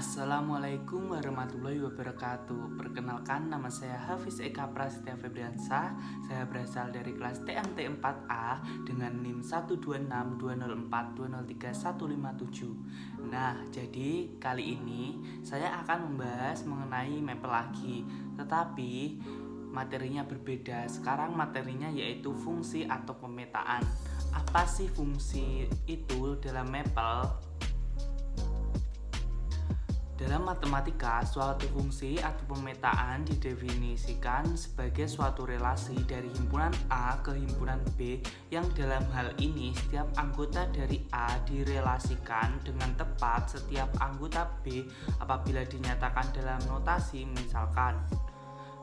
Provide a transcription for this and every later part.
Assalamualaikum warahmatullahi wabarakatuh. Perkenalkan, nama saya Hafiz Eka Prasetya Febriansyah. Saya berasal dari kelas TMT 4A dengan NIM 1262042031157. Nah, jadi kali ini saya akan membahas mengenai mapel lagi, tetapi materinya berbeda. Sekarang materinya yaitu fungsi atau pemetaan. Apa sih fungsi itu dalam mapel? Dalam matematika, suatu fungsi atau pemetaan didefinisikan sebagai suatu relasi dari himpunan A ke himpunan B yang dalam hal ini setiap anggota dari A direlasikan dengan tepat setiap anggota B apabila dinyatakan dalam notasi misalkan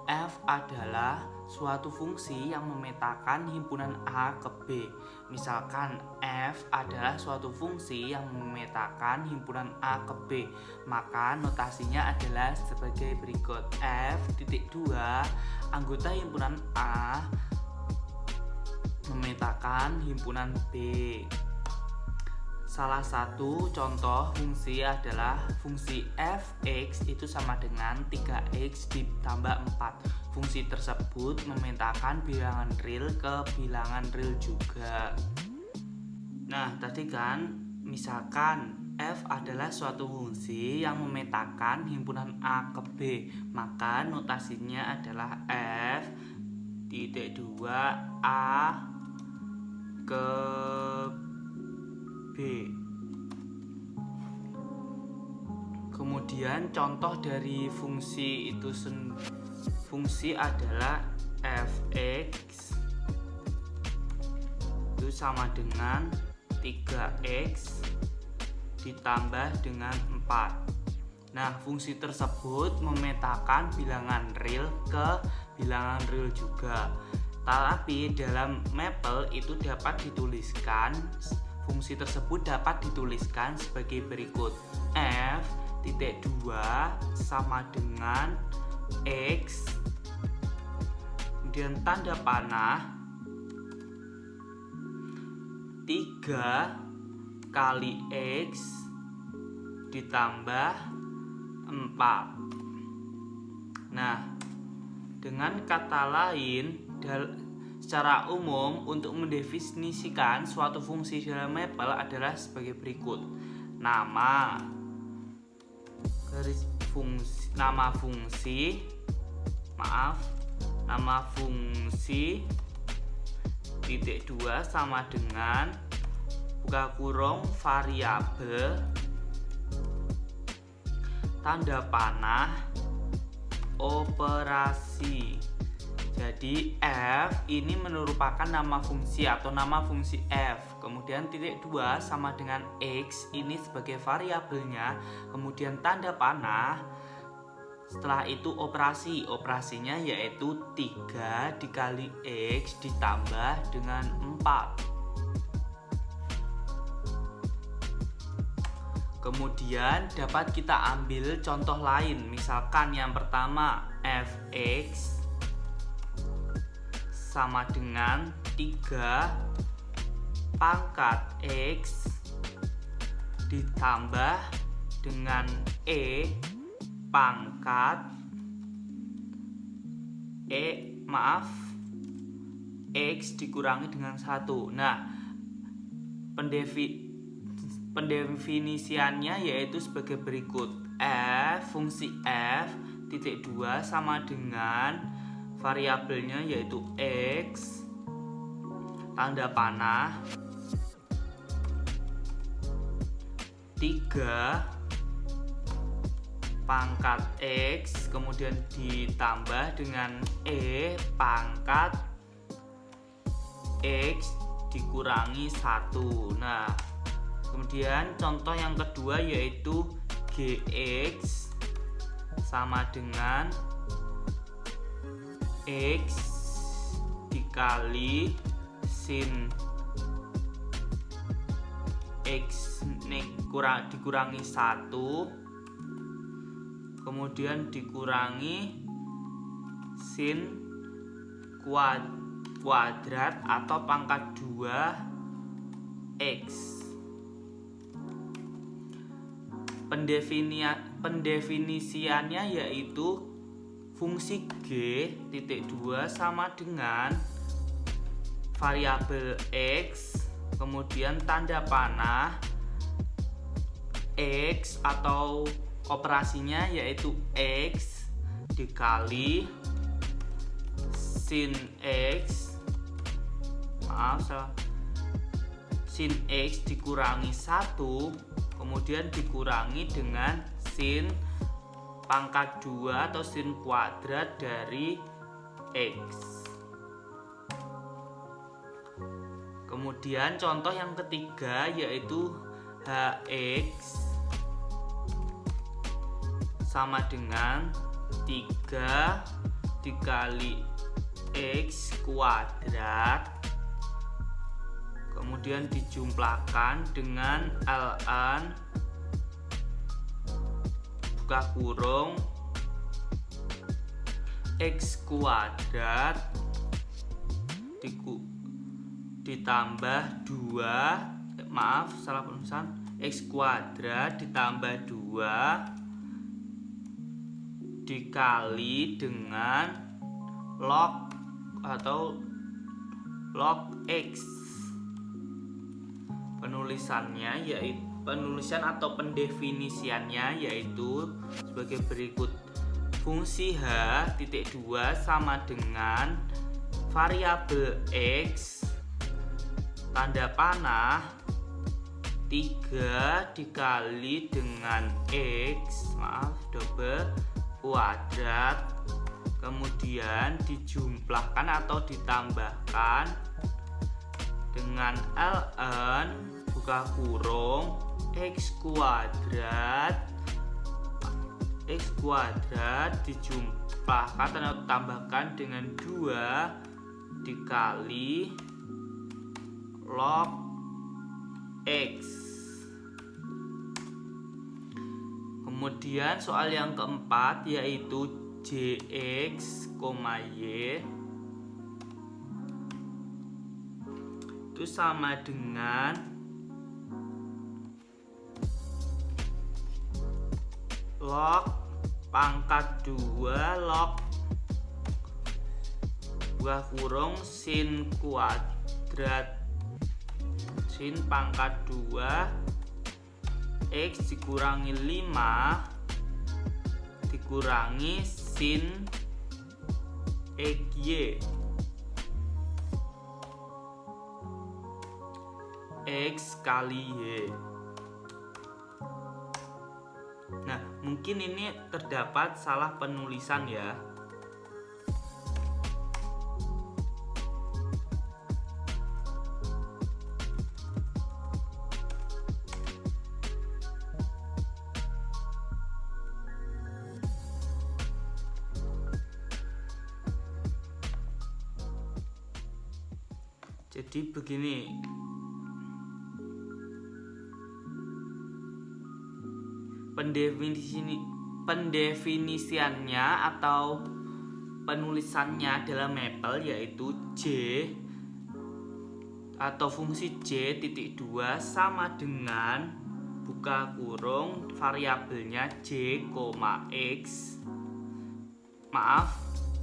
F adalah suatu fungsi yang memetakan himpunan A ke B. Misalkan F adalah suatu fungsi yang memetakan himpunan A ke B, maka notasinya adalah sebagai berikut. F.2 anggota himpunan A memetakan himpunan B. Salah satu contoh fungsi adalah fungsi f(x) itu sama dengan 3x ditambah 4. Fungsi tersebut memetakan bilangan real ke bilangan real juga. Nah, tadi kan misalkan f adalah suatu fungsi yang memetakan himpunan A ke B, maka notasinya adalah f.2 A ke B. Kemudian contoh dari fungsi itu fungsi adalah f(x) itu sama dengan 3x ditambah dengan 4. Nah, fungsi tersebut memetakan bilangan real ke bilangan real juga. Tapi dalam mapel itu dapat dituliskan, fungsi tersebut dapat dituliskan sebagai berikut. F.2 sama dengan X, kemudian tanda panah 3 kali X ditambah 4. Nah, dengan kata lain, secara umum untuk mendefinisikan suatu fungsi dalam mapel adalah sebagai berikut. Nama fungsi titik 2 sama dengan buka kurung variabel tanda panah operasi. Jadi F ini merupakan nama fungsi atau nama fungsi F. Kemudian titik 2 sama dengan X ini sebagai variabelnya. Kemudian tanda panah. Setelah itu operasi. Operasinya yaitu 3 dikali X ditambah dengan 4. Kemudian dapat kita ambil contoh lain. Misalkan yang pertama Fx sama dengan 3 pangkat X ditambah dengan pangkat X dikurangi dengan 1. Nah, pendefinisiannya yaitu sebagai berikut. Fungsi f titik 2 sama dengan variabelnya yaitu X tanda panah 3 pangkat X kemudian ditambah dengan pangkat X dikurangi 1. Nah, kemudian contoh yang kedua yaitu Gx sama dengan X dikali sin X dikurangi 1 kemudian dikurangi sin kuadrat atau pangkat 2 X. pendefinisiannya yaitu fungsi G(2) sama dengan variabel X, kemudian tanda panah X atau operasinya yaitu X dikali sin X, sin X dikurangi 1, kemudian dikurangi dengan sin pangkat 2 atau sin kuadrat dari X. Kemudian contoh yang ketiga yaitu Hx sama dengan 3 dikali X kuadrat, kemudian dijumlahkan dengan ln buka kurung X kuadrat ditambah 2, salah penulisan, X kuadrat ditambah 2 dikali dengan log atau log X. Penulisan atau pendefinisiannya yaitu sebagai berikut. Fungsi H(2) sama dengan variabel X tanda panah 3 dikali dengan X double kuadrat, kemudian dijumlahkan atau ditambahkan dengan ln buka kurung X kuadrat dijumlahkan atau ditambahkan dengan 2 dikali log X. Kemudian soal yang keempat yaitu Jx, Y itu sama dengan log pangkat 2 log buka kurung sin kuadrat sin pangkat 2 X dikurangi 5 dikurangi sin XY X kali Y. Nah, mungkin ini terdapat salah penulisan ya. Jadi begini, pendefinisiannya atau penulisannya dalam mapel yaitu J atau fungsi J(2) sama dengan buka kurung variabelnya X,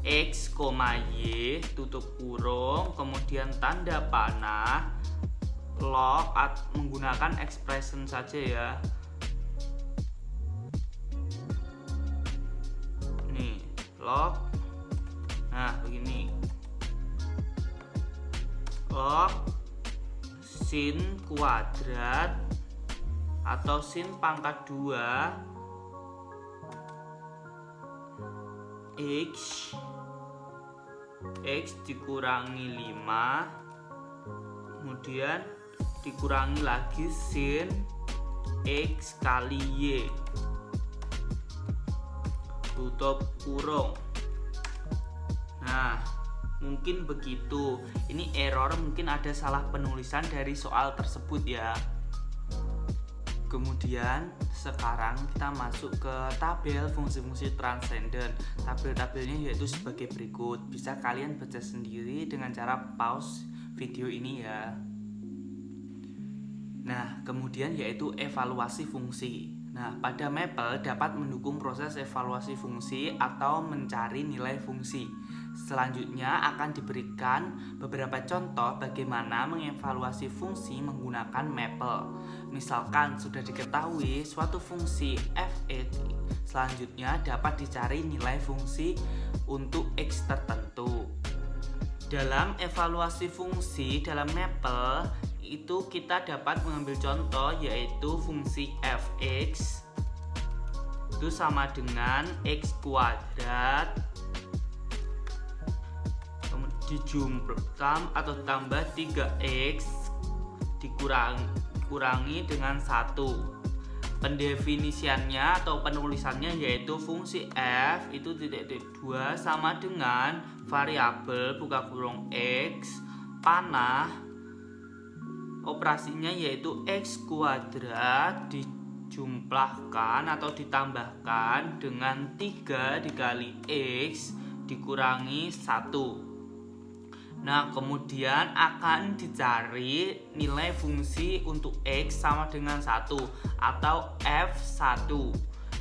X, Y tutup kurung, kemudian tanda panah log menggunakan expression saja ya. Nih, log. Nah, begini. Log sin kuadrat atau sin pangkat 2 X dikurangi 5, kemudian dikurangi lagi sin X kali Y tutup kurung. Nah, mungkin begitu. Ini error, mungkin ada salah penulisan dari soal tersebut ya. Kemudian sekarang kita masuk ke tabel fungsi-fungsi transenden. Tabel-tabelnya yaitu sebagai berikut. Bisa kalian baca sendiri dengan cara pause video ini ya. Nah, kemudian yaitu evaluasi fungsi. Nah, pada mapel dapat mendukung proses evaluasi fungsi atau mencari nilai fungsi. Selanjutnya akan diberikan beberapa contoh bagaimana mengevaluasi fungsi menggunakan mapel. Misalkan sudah diketahui suatu fungsi f(x), selanjutnya dapat dicari nilai fungsi untuk x tertentu. Dalam evaluasi fungsi dalam mapel itu kita dapat mengambil contoh yaitu fungsi f(x) itu sama dengan x kuadrat dijumlahkan atau tambah 3x dikurangi dengan 1. Pendefinisiannya atau penulisannya yaitu fungsi f itu titik 2 sama dengan variabel buka kurung x panah operasinya yaitu x kuadrat dijumlahkan atau ditambahkan dengan 3 dikali x dikurangi 1. Nah, kemudian akan dicari nilai fungsi untuk x sama dengan 1 atau f1.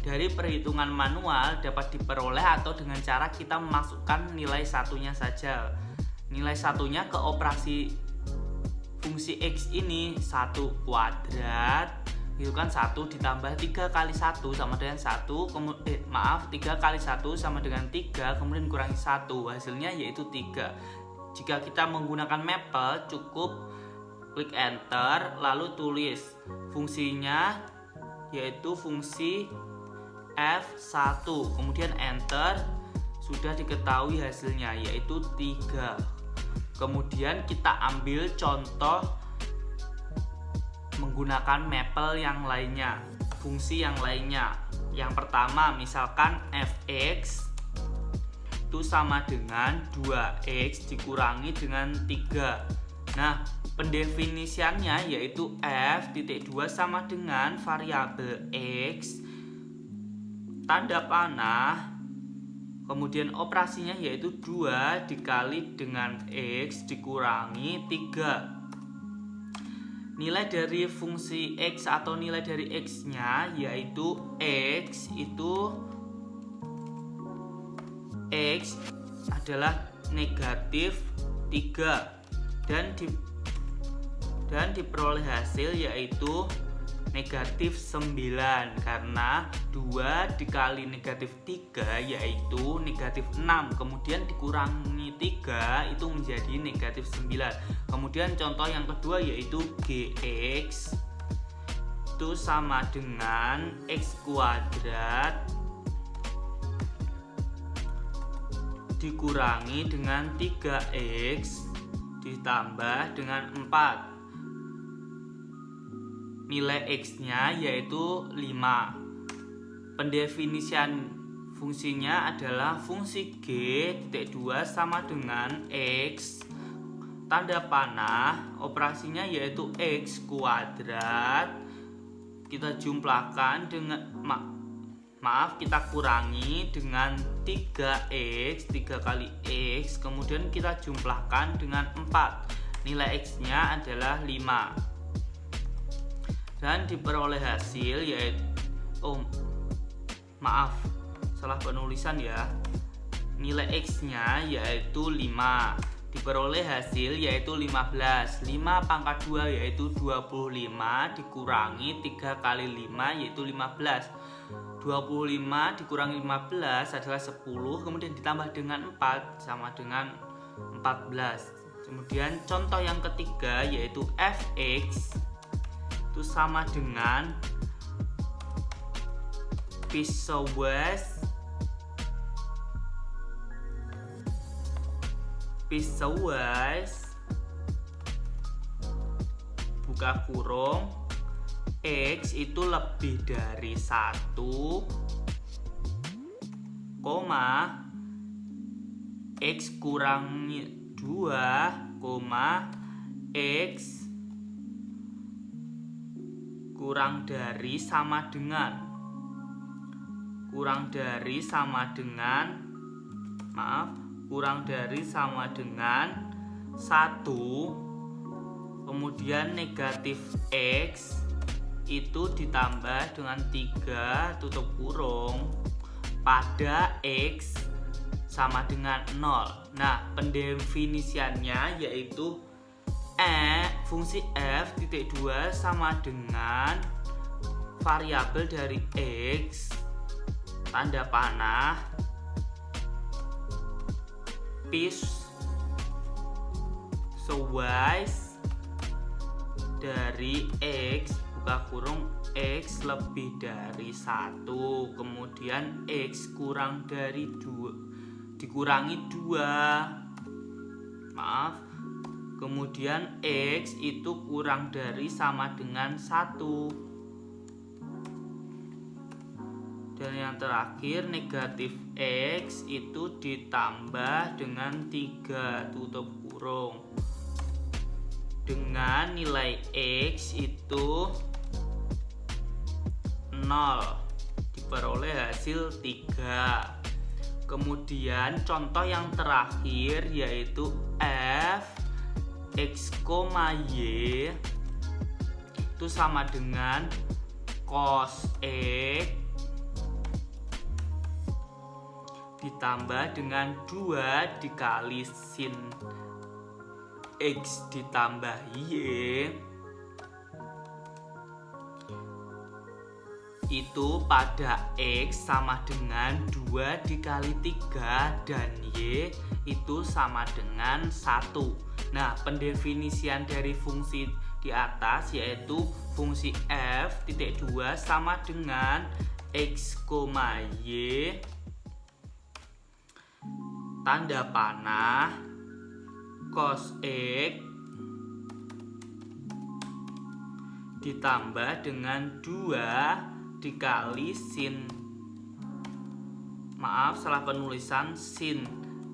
Dari perhitungan manual dapat diperoleh atau dengan cara kita memasukkan nilai satunya saja. Nilai satunya ke operasi fungsi x ini 1 kuadrat itu kan 1 ditambah 3 kali 1 sama dengan 1 3 kali 1 sama dengan 3 kemudian kurangi 1 hasilnya yaitu 3. Jika kita menggunakan mapel cukup klik enter lalu tulis fungsinya yaitu fungsi f1 kemudian enter sudah diketahui hasilnya yaitu 3. Kemudian kita ambil contoh menggunakan mapel yang lainnya, fungsi yang lainnya. Yang pertama misalkan f(x) itu sama dengan 2x dikurangi dengan 3. Nah, pendefinisiannya yaitu f(2) sama dengan variabel x tanda panah kemudian operasinya yaitu 2 dikali dengan x dikurangi 3. Nilai dari fungsi x atau nilai dari x-nya yaitu x adalah negatif 3 dan diperoleh hasil yaitu negatif 9 karena 2 dikali negatif 3 yaitu negatif 6 kemudian dikurangi 3 itu menjadi negatif 9. Kemudian contoh yang kedua yaitu gx itu sama dengan x kuadrat dikurangi dengan 3x ditambah dengan 4. Nilai x-nya yaitu 5. Pendefinisian fungsinya adalah fungsi g(2) sama dengan x tanda panah operasinya yaitu x kuadrat kita jumlahkan dengan kita kurangi dengan 3x 3 kali x kemudian kita jumlahkan dengan 4. Nilai x-nya adalah 5 dan diperoleh hasil yaitu salah penulisan ya. Nilai x-nya yaitu 5 diperoleh hasil yaitu 15. 5 pangkat 2 yaitu 25 dikurangi 3 kali 5 yaitu 15. 25 dikurangi 15 adalah 10 kemudian ditambah dengan 4 sama dengan 14. Kemudian contoh yang ketiga yaitu fx itu sama dengan pisau buka kurung x itu lebih dari 1, x kurangi 2, x kurang dari sama dengan 1 kemudian negatif x itu ditambah dengan 3 tutup kurung pada X sama dengan 0. Nah, pendefinisiannya yaitu fungsi f titik 2 sama dengan variabel dari X tanda panah piece size dari X buka kurung X lebih dari 1, kemudian X kurang dari 2 dikurangi 2, maaf, kemudian X itu kurang dari sama dengan 1, dan yang terakhir negatif X itu ditambah dengan 3 tutup kurung dengan nilai X itu 0, diperoleh hasil 3. Kemudian contoh yang terakhir yaitu f x, y itu sama dengan cos X ditambah dengan 2 dikali sin X ditambah Y itu pada X sama dengan 2 dikali 3 dan Y itu sama dengan 1. Nah, pendefinisian dari fungsi di atas yaitu fungsi f titik 2 sama dengan x, y tanda panah cos X ditambah dengan 2 dikali sin, maaf salah penulisan, sin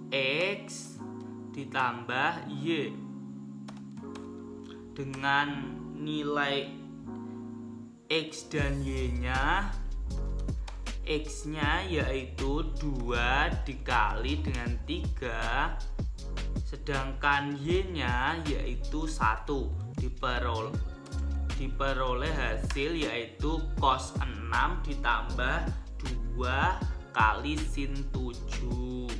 X ditambah Y dengan nilai X dan Y nya, X nya yaitu 2 dikali dengan 3, sedangkan Y nya yaitu 1, diperoleh hasil yaitu cos 6 ditambah 2 kali sin 7.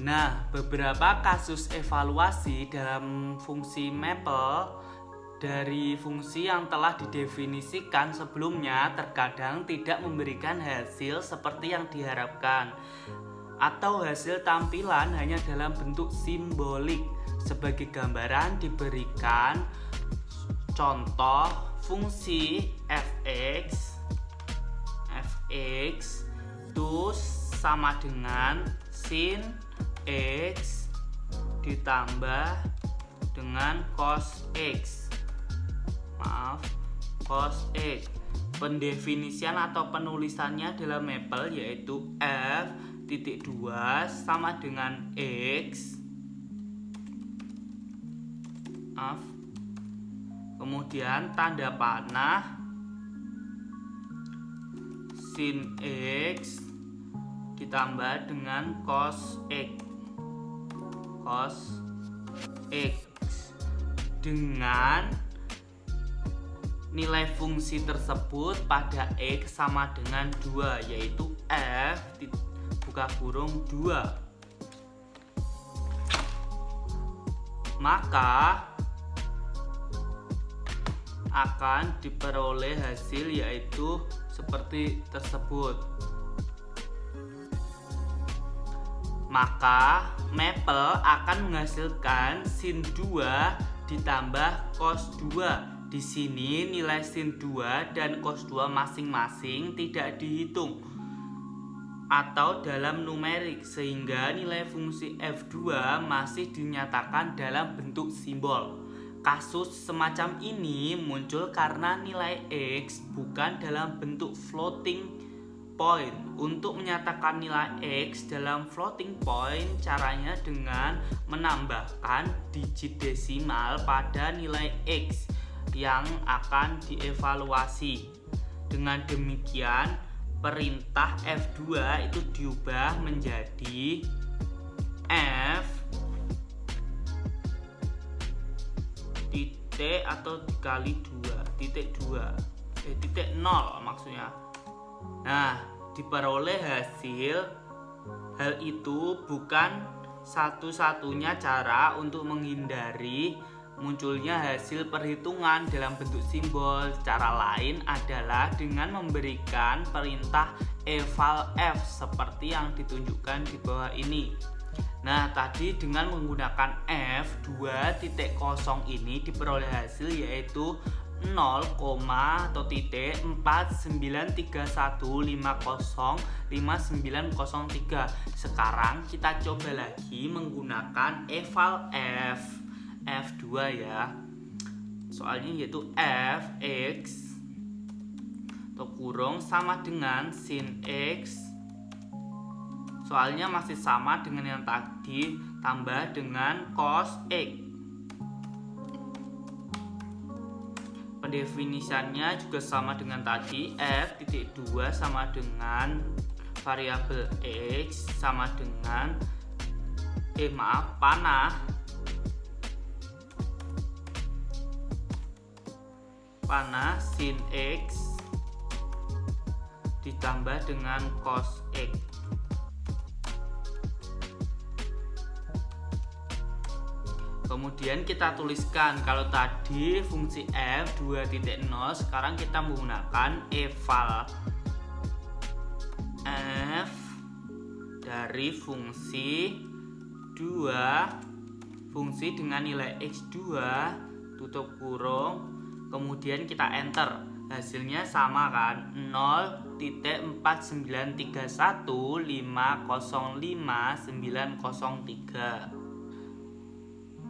Nah, beberapa kasus evaluasi dalam fungsi maple dari fungsi yang telah didefinisikan sebelumnya terkadang tidak memberikan hasil seperti yang diharapkan, atau hasil tampilan hanya dalam bentuk simbolik. Sebagai gambaran diberikan contoh fungsi fx itu sama dengan sin X ditambah dengan cos X, maaf, cos X. Pendefinisian atau penulisannya dalam maple yaitu f titik 2 sama dengan X, maaf, kemudian tanda panah sin X ditambah dengan cos X, dengan nilai fungsi tersebut pada X sama dengan 2, yaitu f buka kurung 2. Maka akan diperoleh hasil yaitu seperti tersebut. Maka maple akan menghasilkan sin 2 ditambah cos 2. Di sini nilai sin 2 dan cos 2 masing-masing tidak dihitung atau dalam numerik, sehingga nilai fungsi f2 masih dinyatakan dalam bentuk simbol. Kasus semacam ini muncul karena nilai X bukan dalam bentuk floating point. Untuk menyatakan nilai X dalam floating point, caranya dengan menambahkan digit desimal pada nilai X yang akan dievaluasi. Dengan demikian, perintah F2 itu diubah menjadi F titik atau dikali 2 titik 0 maksudnya. Nah, diperoleh hasil. Hal itu bukan satu-satunya cara untuk menghindari munculnya hasil perhitungan dalam bentuk simbol. Cara lain adalah dengan memberikan perintah eval f seperti yang ditunjukkan di bawah ini. Nah, tadi dengan menggunakan f2.0 ini diperoleh hasil yaitu 0,4931505903. Sekarang kita coba lagi menggunakan eval f2 ya. Soalnya yaitu fx atau kurung sama dengan sin x. Soalnya masih sama dengan yang tadi, tambah dengan cos x. Pendefinisiannya juga sama dengan tadi, f.2 sama dengan variabel x sama dengan panah sin x ditambah dengan cos x. Kemudian kita tuliskan, kalau tadi fungsi f2.0, sekarang kita menggunakan eval f dari fungsi 2 fungsi dengan nilai x2 tutup kurung, kemudian kita enter. Hasilnya sama kan, 0.49315055903.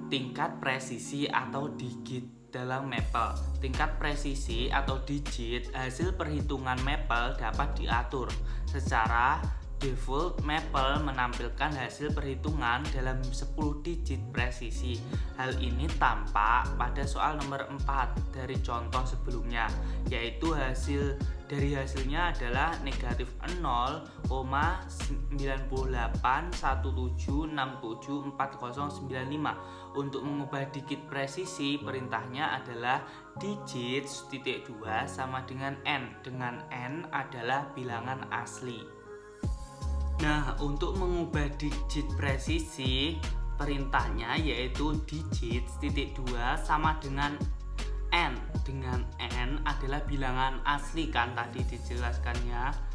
Tingkat presisi atau digit dalam Maple. Tingkat presisi atau digit hasil perhitungan Maple dapat diatur. Secara default, Maple menampilkan hasil perhitungan dalam 10 digit presisi. Hal ini tampak pada soal nomor 4 dari contoh sebelumnya, yaitu hasilnya adalah negatif 0,981767674095. Untuk mengubah digit presisi, perintahnya adalah digit.2 sama dengan n, dengan n adalah bilangan asli. Nah, untuk mengubah digit presisi, perintahnya yaitu digit.2 sama dengan n. Dengan n adalah bilangan asli kan tadi dijelaskannya.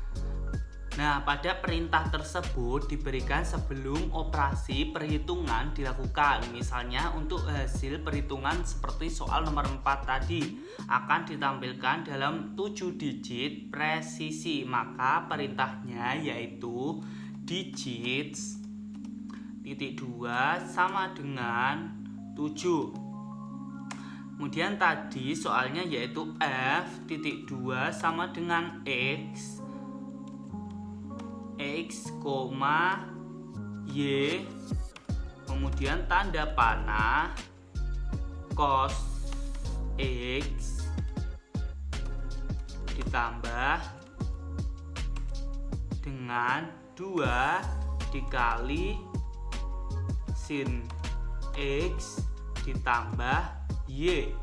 Nah, pada perintah tersebut diberikan sebelum operasi perhitungan dilakukan. Misalnya untuk hasil perhitungan seperti soal nomor 4 tadi akan ditampilkan dalam 7 digit presisi. Maka perintahnya yaitu digit.2 sama dengan 7. Kemudian tadi soalnya yaitu f.2 sama dengan x, y, kemudian tanda panah cos x ditambah dengan 2 dikali sin x ditambah y.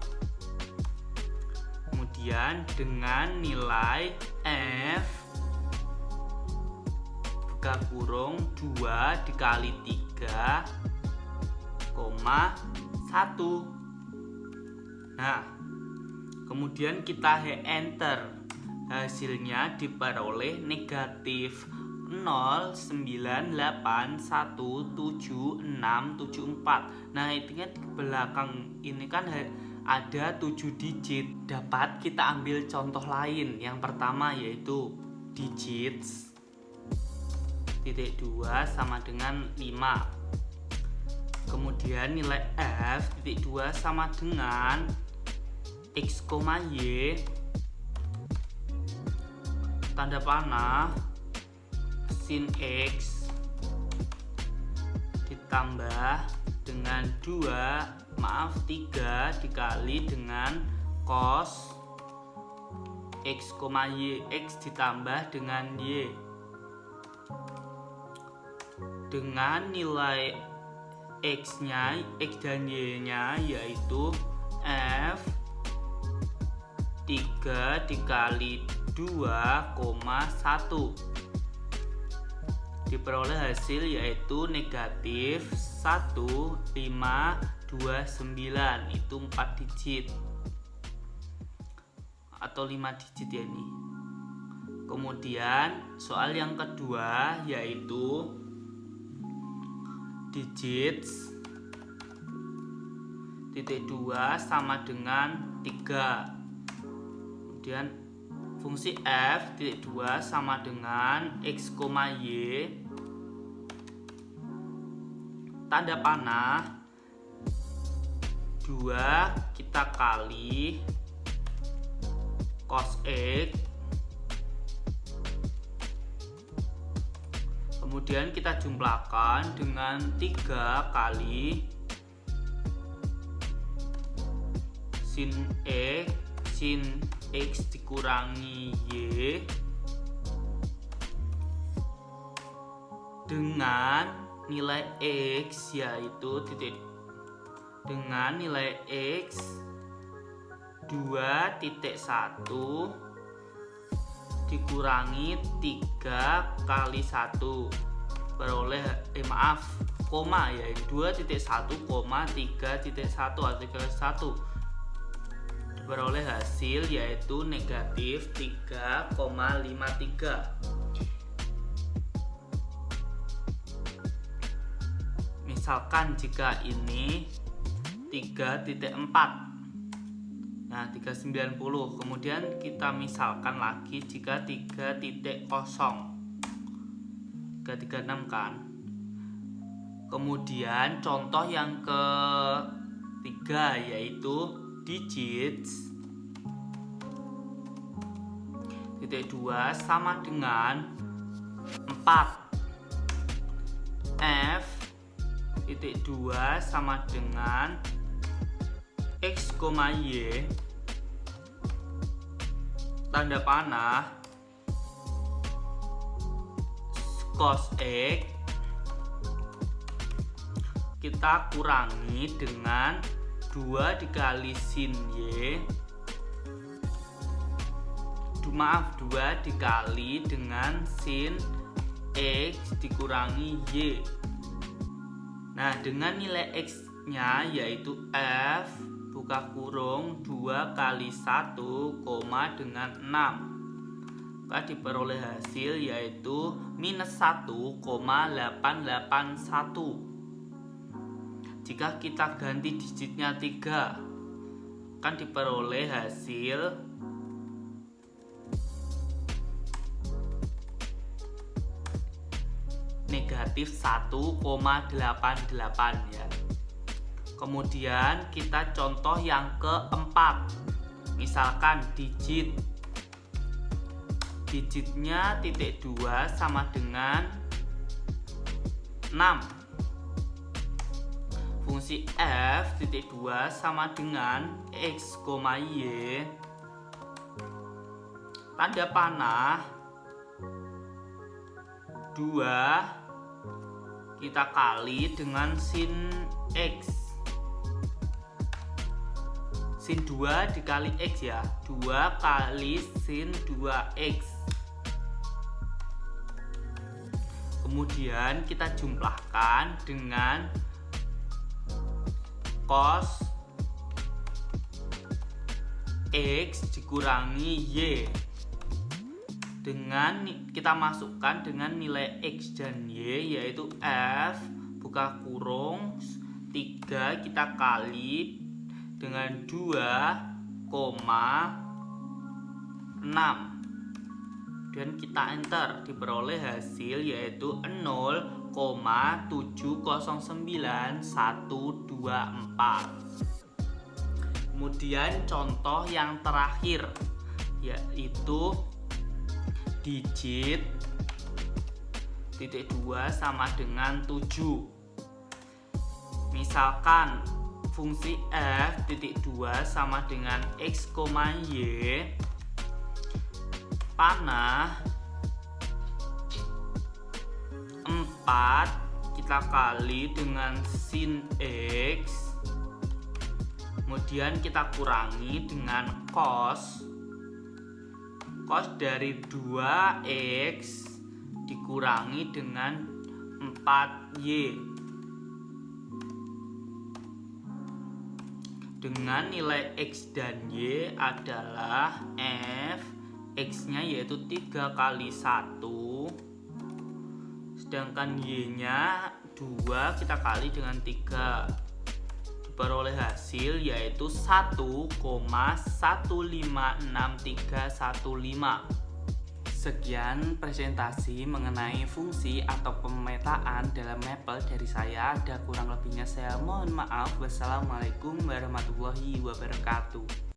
Kemudian dengan nilai f buka kurung 2 dikali 3,1. Nah, kemudian kita enter. Hasilnya diperoleh negatif 0,98176774. Nah, itu kan ke belakang ini kan ada 7 digit. Dapat kita ambil contoh lain. Yang pertama yaitu digits titik 2 sama dengan 5. Kemudian nilai f titik 2 sama dengan x, y, tanda panah sin x ditambah dengan 3 dikali dengan cos x, y, x ditambah dengan y. Dengan nilai x dan y nya yaitu F 3 dikali 2,1. Diperoleh hasil yaitu negatif 1529. Itu 4 digit atau 5 digit ya ini. Kemudian soal yang kedua yaitu digit titik 2 sama dengan 3. Kemudian fungsi f titik 2 sama dengan x, y, tanda panah 2 kita kali cos x, kemudian kita jumlahkan dengan 3 kali sin x dikurangi y dengan nilai x yaitu dengan nilai x 2.1 dikurangi 3 kali 1 beroleh koma ya 2.1, 3.1 artikel 1 beroleh hasil yaitu negatif 3,53. Misalkan jika ini 3.4, nah 390. Kemudian kita misalkan lagi jika 3.0, 336 kan. Kemudian contoh yang ketiga yaitu digit titik 2 sama dengan 4. F titik 2 sama dengan x, y, tanda panah cos x kita kurangi dengan 2 dikali sin y, 2 dikali dengan sin x dikurangi y. Nah, dengan nilai x nya yaitu f buka kurung 2 kali 1, dengan 6, maka diperoleh hasil yaitu minus 1,881. Jika kita ganti digitnya 3 akan diperoleh hasil negatif 1,88 ya. Kemudian kita contoh yang keempat. Misalkan digitnya titik 2 sama dengan 6. Fungsi f titik 2 sama dengan x, y, tanda panah 2 kita kali dengan sin x, sin 2 dikali x ya, 2 kali sin 2x. Kemudian kita jumlahkan dengan cos x dikurangi y dengan kita masukkan dengan nilai x dan y yaitu f buka kurung 3 kita kali dengan 2,6 dan kita enter diperoleh hasil yaitu 0,709124. Kemudian contoh yang terakhir yaitu digit titik 2 sama dengan 7. Misalkan fungsi f titik 2 sama dengan x, y, panah 4 kita kali dengan sin x Kemudian kita kurangi dengan cos dari 2x dikurangi dengan 4y dengan nilai x dan y adalah f, x nya yaitu 3 kali 1, sedangkan y nya 2 kita kali dengan 3, diperoleh hasil yaitu 1,156315. Sekian presentasi mengenai fungsi atau pemetaan dalam Maple dari saya. Ada kurang lebihnya saya mohon maaf. Wassalamualaikum warahmatullahi wabarakatuh.